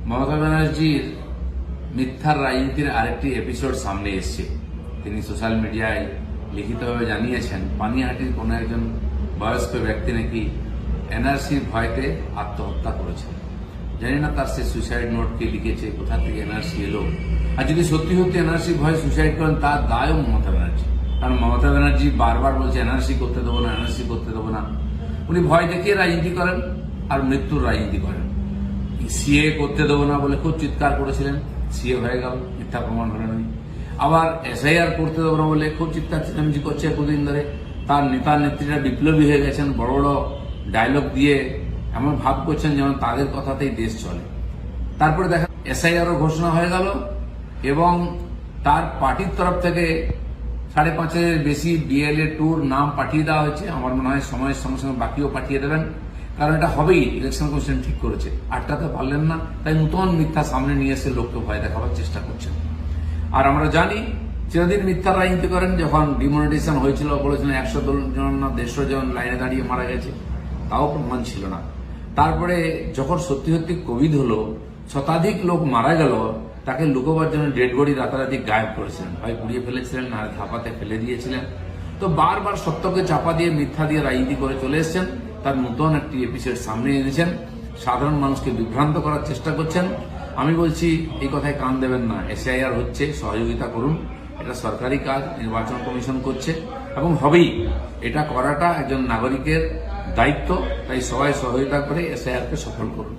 মমতা ব্যানার্জির মিথ্যার রাজনীতির আরেকটি এপিসোড সামনে এসছে। তিনি সোশ্যাল মিডিয়ায় লিখিতভাবে জানিয়েছেন পানিহাটির কোনো একজন বয়স্ক ব্যক্তি নাকি এনআরসির ভয়তে আত্মহত্যা করেছেন। জানি না তার সে সুইসাইড নোট কে লিখেছে, কোথা থেকে এনআরসি এলো। আর যদি সত্যি সত্যি এনআরসি ভয়ে সুইসাইড করেন তার দায়ও মমতা ব্যানার্জি। কারণ মমতা ব্যানার্জি বারবার বলছে এনআরসি করতে দেবো না, এনআরসি করতে দেবো না। উনি ভয় দেখিয়ে রাজনীতি করেন আর মৃত্যুর রাজনীতি করেন। সিএ করতে দেবো না বলে খুব চিৎকার করেছিলেন, সিএ হয়ে গেল, মিথ্যা প্রমাণ হলেন। আবার এসআইআর করতে দেবো না বলে খুব চিৎকার চেঁচামেচি করছে এতদিন ধরে। তার নেতা নেত্রীরা বিপ্লবী হয়ে গেছেন, বড় বড় ডায়লগ দিয়ে এমন ভাব করছেন যেমন তাদের কথাতেই দেশ চলে। তারপরে দেখা এসআইআরও ঘোষণা হয়ে গেল এবং তার পার্টির তরফ থেকে 5,500-এর বেশি ডিএলএ ট্যুর নাম পাঠিয়ে দেওয়া হয়েছে। আমার মনে হয় সময়ের সঙ্গে সঙ্গে বাকিও পাঠিয়ে দেবেন, কারণ এটা হবেই। ইলেকশন কমিশন ঠিক করেছে, আটকাতে পারলেন না, তাই নতুন মিথ্যা সামনে নিয়ে এসে লোককে ভয় দেখাবার চেষ্টা করছেন। আর আমরা জানি চিরদিন মিথ্যা রাজনীতি করেন। যখন ডিমনিটাইজেশন হয়েছিল বলেছিলেন 100 জন না 150 জন লাইনে দাঁড়িয়ে মারা গেছে, তাও প্রমাণ ছিল না। তারপরে যখন সত্যি সত্যি কোভিড হলো, শতাধিক লোক মারা গেল, তাকে লুকোবার জন্য ডেড বডি রাতারাতি গায়েব করেছিলেন, হয় পুড়িয়ে ফেলেছিলেন না ধাপাতে ফেলে দিয়েছিলেন। তো বারবার সত্যকে চাপা দিয়ে মিথ্যা দিয়ে রাজনীতি করে চলে এসছেন। তার নতুন একটি এপিসোড সামনে এনেছেন, সাধারণ মানুষকে বিভ্রান্ত করার চেষ্টা করছেন। আমি বলছি এই কথায় কান দেবেন না। এসআইআর হচ্ছে, সহযোগিতা করুন। এটা সরকারি কাজ, নির্বাচন কমিশন করছে এবং হবেই। এটা করাটা একজন নাগরিকের দায়িত্ব, তাই সবাই সহযোগিতা করে এসআইআরকে সফল করুন।